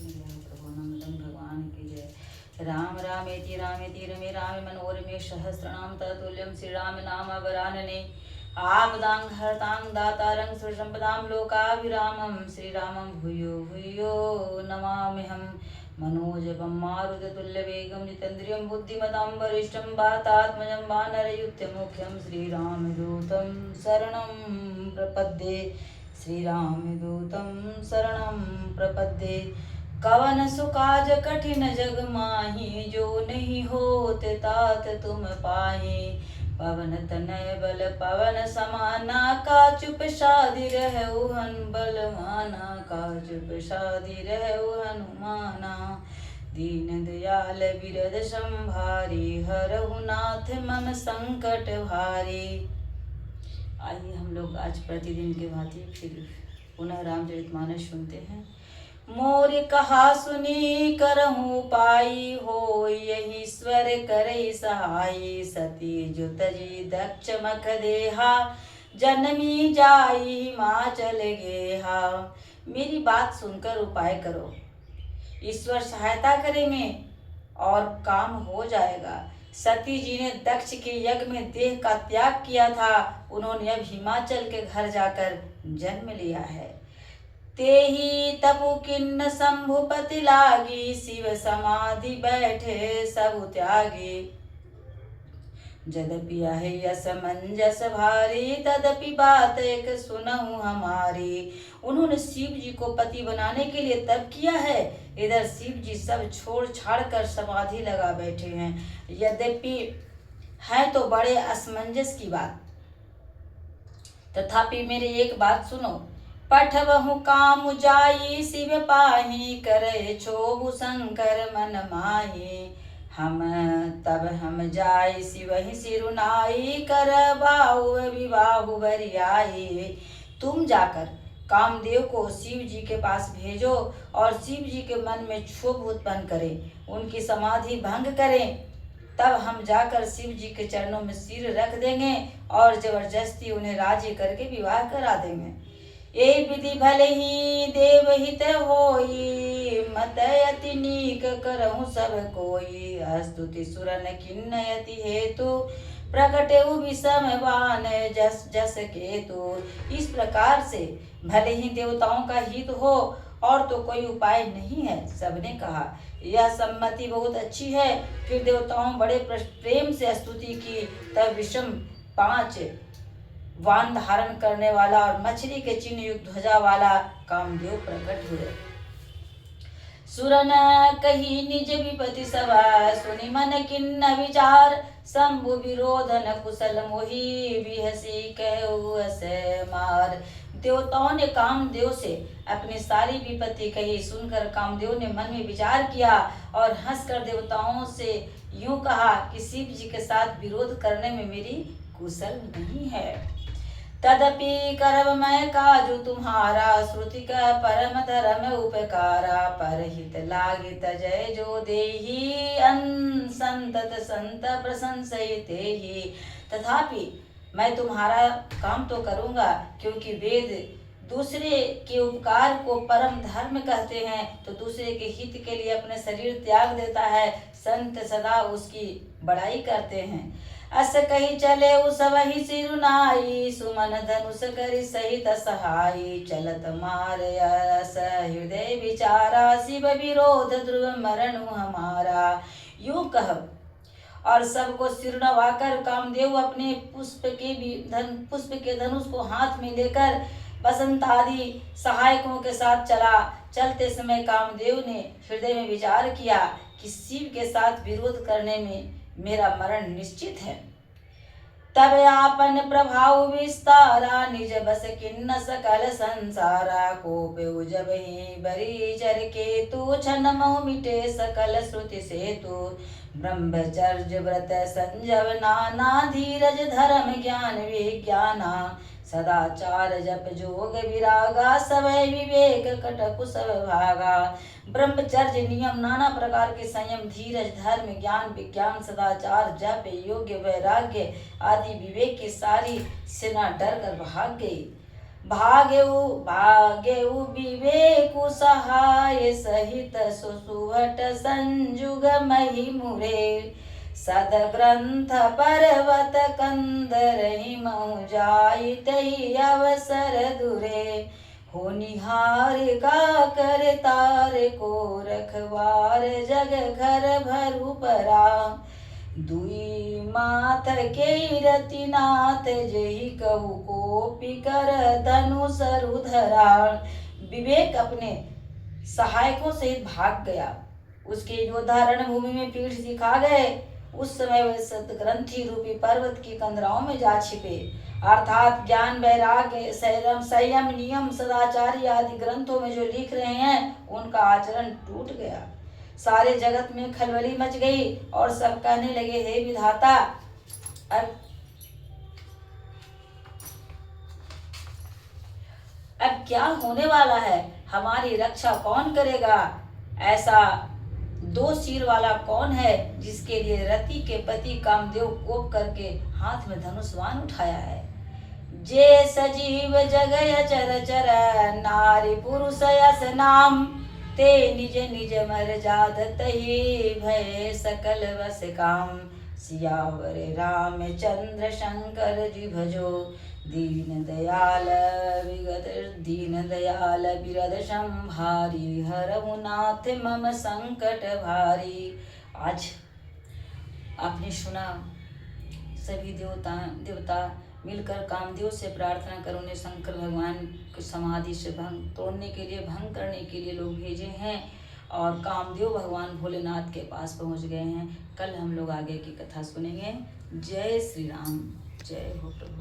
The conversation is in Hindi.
प्रभुनंदन भगवान की जय। राम रामेति रामेति रमे रामे मनोरमे सहस्रनाम तत्तुल्यं श्री राम नाम वरानने। आपदां हरतां दातारं सुसंपदां लोकाभिरामं श्रीरामं भूयो भूयो नमाम्यहम्। मनोजवं मारुततुल्यवेगं जितेन्द्रियं बुद्धिमतां वरिष्ठं वातात्मजं वानरयुध्यमुख्यं श्रीरामदूतं शरणं प्रपद्ये। श्रीरामदूतं शरणं प्रपद्ये। कवन सुकाज कठिन जग माही, जो नहीं होत तात तुम पाही। पवन तनय बल पवन समाना, का चुप साधि रहु हन बलवाना। का चुप साधि रहु हनुमाना। दीन दयाल बिरद संभारी, हरहु नाथ मम संकट भारी। आइए हम लोग आज प्रतिदिन के भांति फिर पुनः रामचरितमानस सुनते हैं। मोर कहा सुनी करहूँ पाई, हो यही स्वर करे सहाई। सती जो तजी दक्ष मख देहा, जन्मी जाई हिमाचल गेहा। मेरी बात सुनकर उपाय करो, ईश्वर सहायता करेंगे और काम हो जाएगा। सती जी ने दक्ष के यज्ञ में देह का त्याग किया था, उन्होंने अब हिमाचल के घर जाकर जन्म लिया है। तेहि तपु किन्न शंभुपति लागी, शिव समाधि बैठे सब त्यागी। यद्यपि है असमंजस भारी, तदपि बात एक सुनहु हमारी। उन्होंने शिव जी को पति बनाने के लिए तप किया है, इधर शिव जी सब छोड़ छाड़ कर समाधि लगा बैठे हैं। यद्यपि है तो बड़े असमंजस की बात, तथापि मेरी एक बात सुनो। पठबहु काम जाई, शिव पाही करे क्षोभु शंकर मन माही। हम तब हम जाई शिवहि सिरुनाई, करबाऊ विवाहु बरियाई। तुम जाकर कामदेव को शिव जी के पास भेजो और शिव जी के मन में क्षोभ उत्पन्न करें, उनकी समाधि भंग करें। तब हम जाकर शिव जी के चरणों में सिर रख देंगे और जबरदस्ती उन्हें राजी करके विवाह करा देंगे। ये विधि भले ही देवहित होई, मत अति नीक करहु सब कोई। स्तुति सुरन किन्नयति हेतु, प्रकटेउ विषम बान जस जस केतु। इस प्रकार से भले ही देवताओं का हित हो और तो कोई उपाय नहीं है। सबने कहा यह सम्मति बहुत अच्छी है। फिर देवताओं बड़े प्रेम से स्तुति की। तब विषम 5 वान धारण करने वाला और मछली के चिन्ह युक्त ध्वजा वाला कामदेव प्रकट हुए। सुरन कही निज विपति सभा, सुनि मन किन्न विचार। शंभु विरोधन कुशल मोहि, बिहसी कहु असे मार। देवताओं ने कामदेव से अपनी सारी विपत्ति कही। सुनकर कामदेव ने मन में विचार किया और हंसकर देवताओं से यूं कहा कि शिव जी के साथ विरोध करने में मेरी कुशल नहीं है। तदपि करब मैं काजु तुम्हारा, श्रुति का परम धर्म उपकारा। परहित लागित जय जो देहि, संतत संत प्रशंसिते ही। तथापि मैं तुम्हारा काम तो करूंगा, क्योंकि वेद दूसरे के उपकार को परम धर्म कहते हैं, तो दूसरे के हित के लिए अपने शरीर त्याग देता है। संत सदा उसकी बड़ाई करते हैं। अस कही चले उस वही सिरुनाई, सुमन धनुष करि सहित सहाई। चलत मार अस हृदय विचारा, शिव विरोध ध्रुव मरणु हमारा। यूं कह और सबको सिर नवाकर कामदेव अपने पुष्प के धनुष को हाथ में लेकर बसंत आदि सहायकों के साथ चला। चलते समय कामदेव ने हृदय में विचार किया कि शिव के साथ विरोध करने में मेरा मरण निश्चित है। तब आपन प्रभाव विस्तारा, निज बस किन्न सकल संसारा। कोपे जब ही बरी चर के तू, छन मऊ मिटे सकल श्रुति से तू। ब्रह्मचर्य व्रत संजव नाना, धीरज धर्म ज्ञान विज्ञाना। सदाचार जप जोग विरागा, समय विवेक कटकु सब भागा। ब्रह्मचर्य नियम, नाना प्रकार के संयम, धीरज, धर्म, ज्ञान, विज्ञान, सदाचार, जप, योग्य, वैराग्य आदि विवेक की सारी सेना डर कर भाग गई। भाग्यउ विवेकु सहाय सहित सुसुवट संजुग मही मुरे सदग्रंथ पर्वत कंदरहि महु जाई तही अवसर दुरे हो निहार का कर तार को रखवार जग घर भरु परा दुई माथ के रतिनाथ जही कहु कोपी कर धनु सरुधरा। विवेक अपने सहायकों सहित भाग गया। उसके योद्धा रणभूमि में पीठ दिखा गए। उस समय वे सदग्रंथि रूपी पर्वत की कंदराओं में जा छिपे, अर्थात ज्ञान, वैराग्य, संयम, नियम, सदाचारी आदि ग्रंथों में जो लिख रहे हैं उनका आचरण टूट गया। सारे जगत में खलबली मच गई और सब कहने लगे, हे विधाता, अब क्या होने वाला है? हमारी रक्षा कौन करेगा? ऐसा दो सिर वाला कौन है जिसके लिए रति के पति कामदेव कोप करके हाथ में धनुष्वान उठाया है? जे सजीव जगय चर चर नारी पुरुष यस नाम ते निज निज मर जात तही भय सकल वस काम सियावर रामचंद्र शंकर जी भजो दीन दयाल बिरद संभारी हरहु नाथ मम संकट भारी। आज आपने सुना, सभी देवता मिलकर कामदेव से प्रार्थना कर उन्हें शंकर भगवान की समाधि से तोड़ने के लिए, भंग करने के लिए लोग भेजे हैं और कामदेव भगवान भोलेनाथ के पास पहुंच गए हैं। कल हम लोग आगे की कथा सुनेंगे। जय श्री राम, जय हो प्रभु।